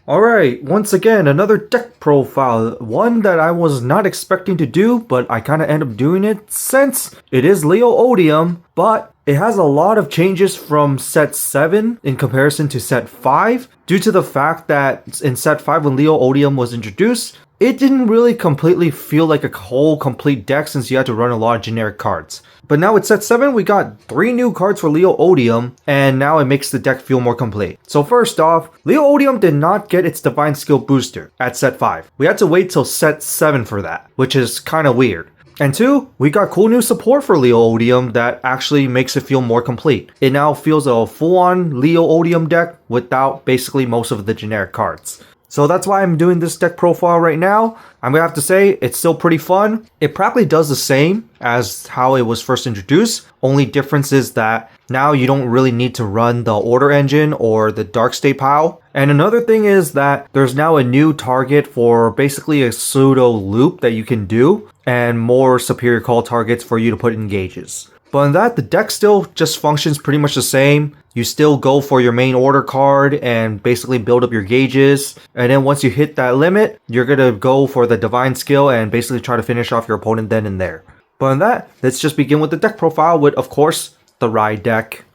Alright, once again, another deck profile. One that I was not expecting to do, but I kind of end up doing it since it is Liael Odium, but it has a lot of changes from set 7 in comparison to set 5, due to the fact that in set 5 when Liael Odium was introduced, it didn't really completely feel like a whole complete deck since you had to run a lot of generic cards. But now with set 7, we got 3 new cards for Liael Odium, and now it makes the deck feel more complete. So first off, Liael Odium did not get its Divine Skill booster at set 5. We had to wait till set 7 for that, which is kinda weird. And 2, we got cool new support for Liael Odium that actually makes it feel more complete. It now feels a full-on Liael Odium deck without basically most of the generic cards. So that's why I'm doing this deck profile right now. I'm gonna have to say, it's still pretty fun. It practically does the same as how it was first introduced. Only difference is that now you don't really need to run the Order Engine or the Dark State Pile. And another thing is that there's now a new target for basically a pseudo loop that you can do, and more superior call targets for you to put in gauges. But in that, the deck still just functions pretty much the same. You still go for your main order card and basically build up your gauges. And then once you hit that limit, you're gonna go for the Divine Skill and basically try to finish off your opponent then and there. But in that, let's just begin with the deck profile with, of course, the Ride deck.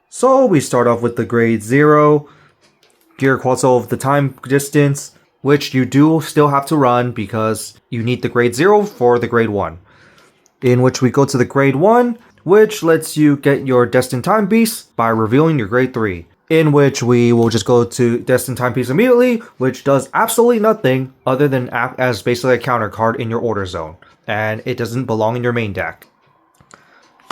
So we start off with the grade 0, Gear Quetzal of the Time Distance, which you do still have to run because you need the grade 0 for the grade 1. In which we go to the grade 1, which lets you get your Destined Time Piece by revealing your grade 3. In which we will just go to Destined Time Piece immediately, which does absolutely nothing other than act as basically a counter card in your order zone. And it doesn't belong in your main deck.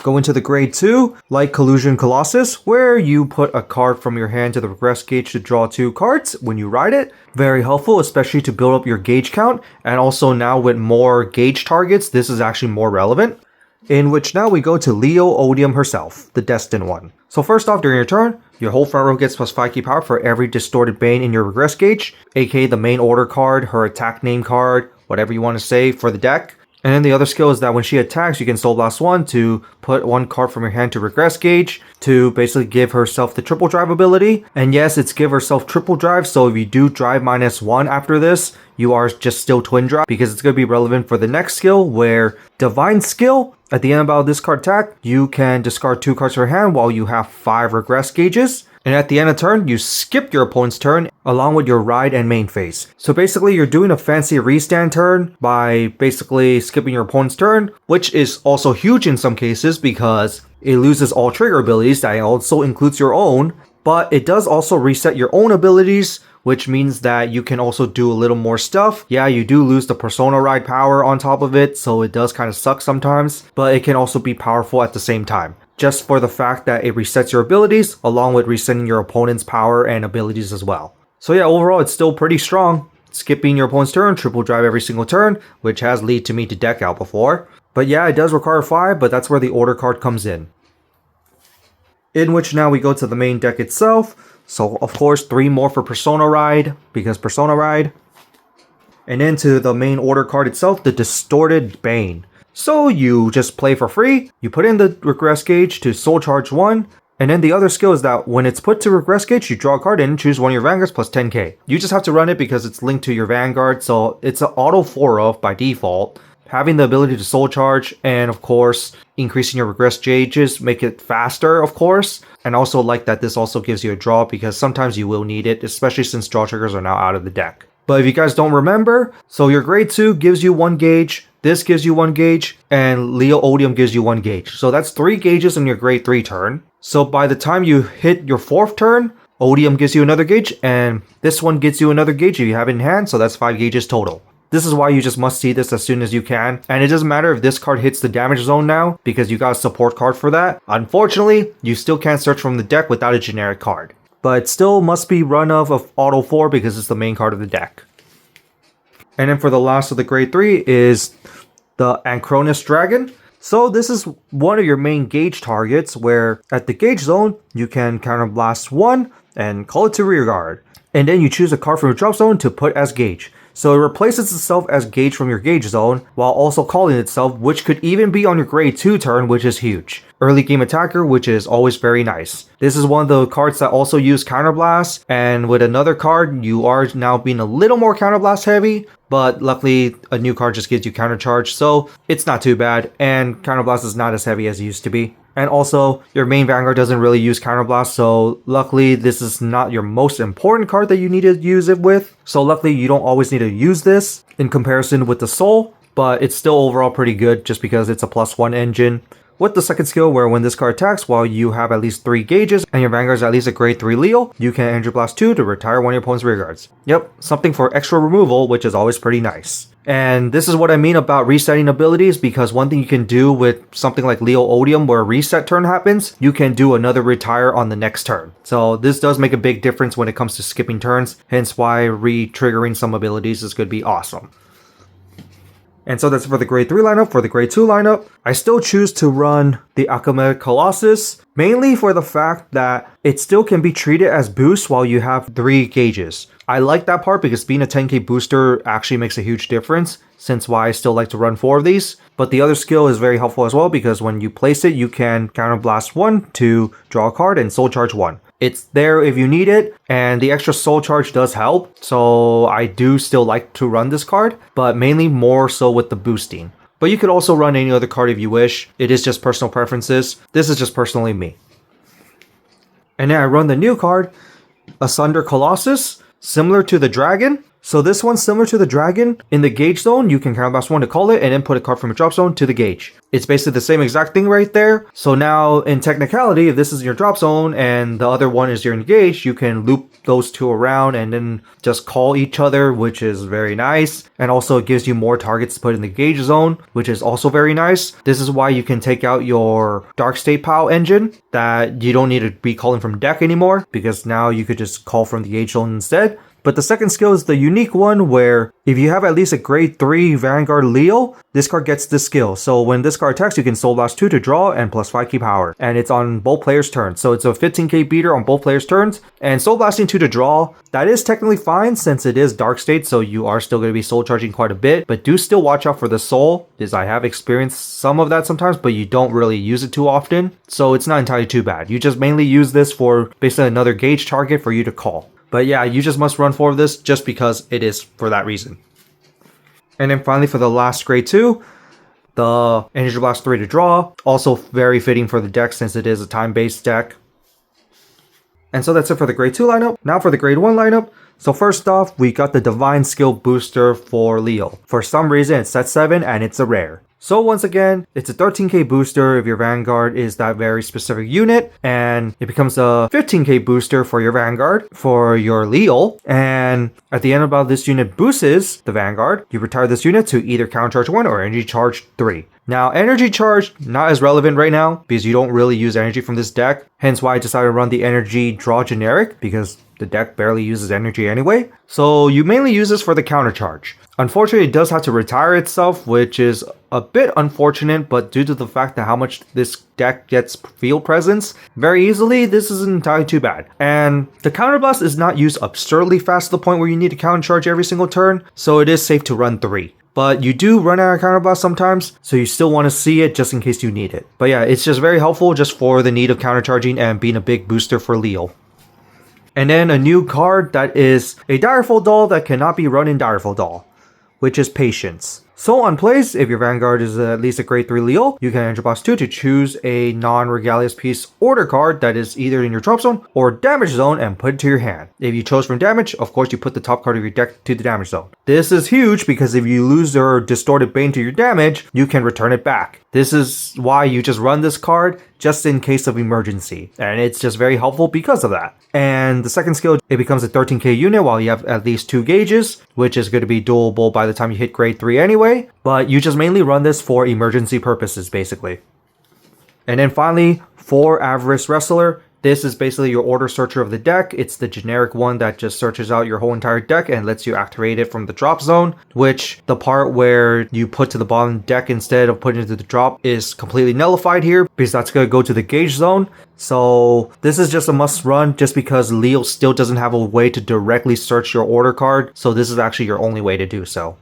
Go into the grade 2, like Collusion Colossus, where you put a card from your hand to the regress gauge to draw 2 cards when you ride it. Very helpful, especially to build up your gauge count, and also now with more gauge targets, this is actually more relevant. In which now we go to Liael Odium herself, the Destined one. So first off, during your turn, your whole front row gets plus 5 key power for every Distorted Bane in your regress gauge, aka the main order card, her attack name card, whatever you want to say for the deck. And then the other skill is that when she attacks, you can Soul Blast 1 to put 1 card from your hand to regress gauge to basically give herself the triple drive ability. And yes, it's give herself triple drive, so if you do drive -1 after this, you are just still twin drive because it's going to be relevant for the next skill where Divine Skill, at the end of this card attack, you can discard 2 cards from your hand while you have 5 regress gauges. And at the end of turn, you skip your opponent's turn along with your ride and main phase. So basically, you're doing a fancy restand turn by basically skipping your opponent's turn, which is also huge in some cases because it loses all trigger abilities that also includes your own, but it does also reset your own abilities, which means that you can also do a little more stuff. Yeah, you do lose the Persona Ride power on top of it, so it does kind of suck sometimes, but it can also be powerful at the same time. Just for the fact that it resets your abilities, along with resetting your opponent's power and abilities as well. So yeah, overall it's still pretty strong. Skipping your opponent's turn, triple drive every single turn, which has led to me to deck out before. But yeah, it does require 5, but that's where the order card comes in. In which now we go to the main deck itself. So of course 3 more for Persona Ride, because Persona Ride. And then to the main order card itself, the Distorted Bane. So you just play for free, you put in the regress gauge to soul charge 1, and then the other skill is that when it's put to regress gauge, you draw a card and choose one of your Vanguards plus 10k. You just have to run it because it's linked to your Vanguard, so it's an auto 4-of by default. Having the ability to soul charge and of course increasing your regress gauges make it faster, of course. And also like that this also gives you a draw because sometimes you will need it, especially since draw triggers are now out of the deck. But if you guys don't remember, so your grade 2 gives you 1 gauge, this gives you 1 gauge, and Liael Odium gives you 1 gauge. So that's 3 gauges in your grade 3 turn. So by the time you hit your 4th turn, Odium gives you another gauge, and this one gives you another gauge if you have it in hand, so that's 5 gauges total. This is why you just must see this as soon as you can, and it doesn't matter if this card hits the damage zone now, because you got a support card for that. Unfortunately, you still can't search from the deck without a generic card. But it still must be run of auto 4 because it's the main card of the deck. And then for the last of the grade 3 is the Anchronus Dragon. So this is one of your main gauge targets where at the gauge zone, you can counterblast 1 and call it to rearguard. And then you choose a card from your drop zone to put as gauge. So it replaces itself as gauge from your gauge zone while also calling itself, which could even be on your grade 2 turn, which is huge. early game attacker, which is always very nice. This is one of the cards that also use Counterblast, and with another card, you are now being a little more Counterblast heavy, but luckily a new card just gives you Countercharge, so it's not too bad, and Counterblast is not as heavy as it used to be. And also, your main Vanguard doesn't really use Counterblast, so luckily this is not your most important card that you need to use it with. So luckily you don't always need to use this in comparison with the Soul, but it's still overall pretty good just because it's a +1 engine. With the second skill, where when this card attacks while you have at least 3 gauges and your Vanguard is at least a grade 3 Liael, you can Energy Blast 2 to retire one of your opponent's rear guards. Yep, something for extra removal, which is always pretty nice. And this is what I mean about resetting abilities, because one thing you can do with something like Liael Odium where a reset turn happens, you can do another retire on the next turn. So this does make a big difference when it comes to skipping turns, hence why re-triggering some abilities is going to be awesome. And so that's for the grade 3 lineup. For the grade 2 lineup, I still choose to run the Alchematic Colossus, mainly for the fact that it still can be treated as boost while you have 3 gauges. I like that part because being a 10k booster actually makes a huge difference, since why I still like to run 4 of these. But the other skill is very helpful as well, because when you place it, you can Counterblast 1 to draw a card and Soul Charge 1. It's there if you need it, and the extra Soul Charge does help, so I do still like to run this card, but mainly more so with the boosting. But you could also run any other card if you wish. It is just personal preferences. This is just personally me. And then I run the new card, Asunder Colossus, similar to the Dragon. So this one's similar to the Dragon. In the gauge zone, you can Counterblast 1 to call it and then put a card from a drop zone to the gauge. It's basically the same exact thing right there. So now in technicality, if this is your drop zone and the other one is your engage, you can loop those two around and then just call each other, which is very nice. And also it gives you more targets to put in the gauge zone, which is also very nice. This is why you can take out your Dark State POW engine that you don't need to be calling from deck anymore, because now you could just call from the gauge zone instead. But the second skill is the unique one where if you have at least a grade 3 Vanguard Liael, this card gets this skill. So when this card attacks, you can Soul Blast 2 to draw and plus 5k power. And it's on both players' turns. So it's a 15k beater on both players' turns. And Soul Blasting 2 to draw, that is technically fine since it is Dark State, so you are still going to be Soul Charging quite a bit. But do still watch out for the Soul, because I have experienced some of that sometimes, but you don't really use it too often. So it's not entirely too bad. You just mainly use this for basically another gauge target for you to call. But yeah, you just must run 4 of this just because it is for that reason. And then finally for the last grade 2, the Energy Blast 3 to draw. Also very fitting for the deck since it is a time-based deck. And so that's it for the grade 2 lineup. Now for the grade 1 lineup. So first off, we got the Divine Skill Booster for Liael. For some reason, it's set 7 and it's a rare. So once again, it's a 13k booster if your Vanguard is that very specific unit, and it becomes a 15k booster for your Vanguard for your Liael. And at the end of this unit boosts the Vanguard, you retire this unit to either Counter Charge 1 or Energy Charge 3. Now, Energy Charge, not as relevant right now because you don't really use energy from this deck, hence why I decided to run the Energy Draw generic, because the deck barely uses energy anyway. So you mainly use this for the counter charge. Unfortunately, it does have to retire itself, which is a bit unfortunate, but due to the fact that how much this deck gets field presence very easily, this isn't entirely too bad. And the counterblast is not used absurdly fast to the point where you need to counter charge every single turn, so it is safe to run 3. But you do run out of counterblast sometimes, so you still want to see it just in case you need it. But yeah, it's just very helpful just for the need of countercharging and being a big booster for Liael. And then a new card that is a Direful Doll that cannot be run in Direful Doll, which is Patience. So on plays, if your Vanguard is at least a grade 3 Liael, you can Energy Blast 2 to choose a non-Regalious Piece order card that is either in your drop zone or damage zone and put it to your hand. If you chose from damage, of course you put the top card of your deck to the damage zone. This is huge because if you lose your Distorted Bane to your damage, you can return it back. This is why you just run this card just in case of emergency, and it's just very helpful because of that. And the second skill, it becomes a 13k unit while you have at least 2 gauges, which is going to be doable by the time you hit grade 3 anyway, but you just mainly run this for emergency purposes basically. And then finally, for Avarice Wrestler, this is basically your order searcher of the deck. It's the generic one that just searches out your whole entire deck and lets you activate it from the drop zone, which the part where you put to the bottom deck instead of putting it to the drop is completely nullified here because that's going to go to the gauge zone. So this is just a must run just because Liael still doesn't have a way to directly search your order card. So this is actually your only way to do so.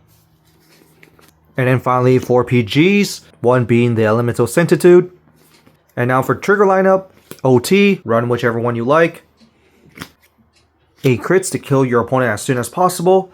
And then finally 4 PGs, one being the Elemental Centitude. And now for trigger lineup, OT, run whichever one you like. 8 crits to kill your opponent as soon as possible.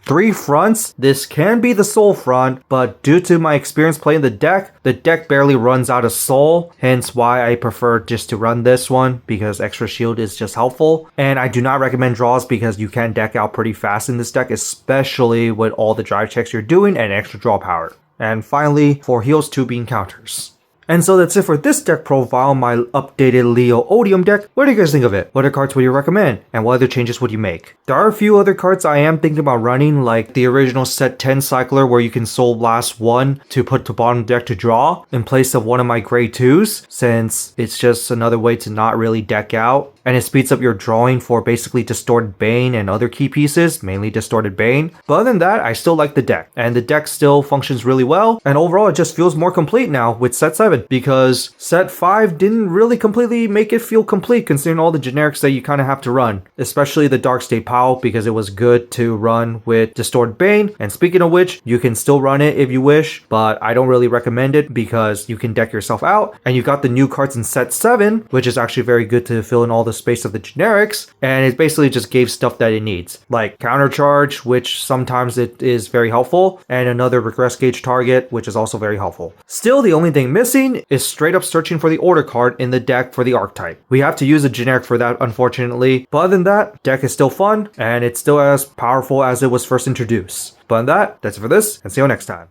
3 fronts. This can be the soul front, but due to my experience playing the deck barely runs out of soul, hence why I prefer just to run this one, because extra shield is just helpful. And I do not recommend draws because you can deck out pretty fast in this deck, especially with all the drive checks you're doing and extra draw power. And finally, for heals, 2 being counters. And so that's it for this deck profile, my updated Liael Odium deck. What do you guys think of it? What other cards would you recommend? And what other changes would you make? There are a few other cards I am thinking about running, like the original set 10 cycler where you can Soul Blast 1 to put to bottom deck to draw in place of one of my Grey 2s, since it's just another way to not really deck out. And it speeds up your drawing for basically Distorted Bane and other key pieces, mainly Distorted Bane. But other than that, I still like the deck. And the deck still functions really well. And overall, it just feels more complete now with set 7. Because set 5 didn't really completely make it feel complete considering all the generics that you kind of have to run. Especially the Dark State Pow, because it was good to run with Distorted Bane. And speaking of which, you can still run it if you wish. But I don't really recommend it because you can deck yourself out. And you got the new cards in set 7, which is actually very good to fill in all the space of the generics, and it basically just gave stuff that it needs, like countercharge, which sometimes it is very helpful, and another regress gauge target, which is also very helpful. Still, the only thing missing is straight up searching for the order card in the deck for the archetype. We have to use a generic for that, unfortunately, but other than that, deck is still fun, and it's still as powerful as it was first introduced. But other than that, that's it for this, and see you next time.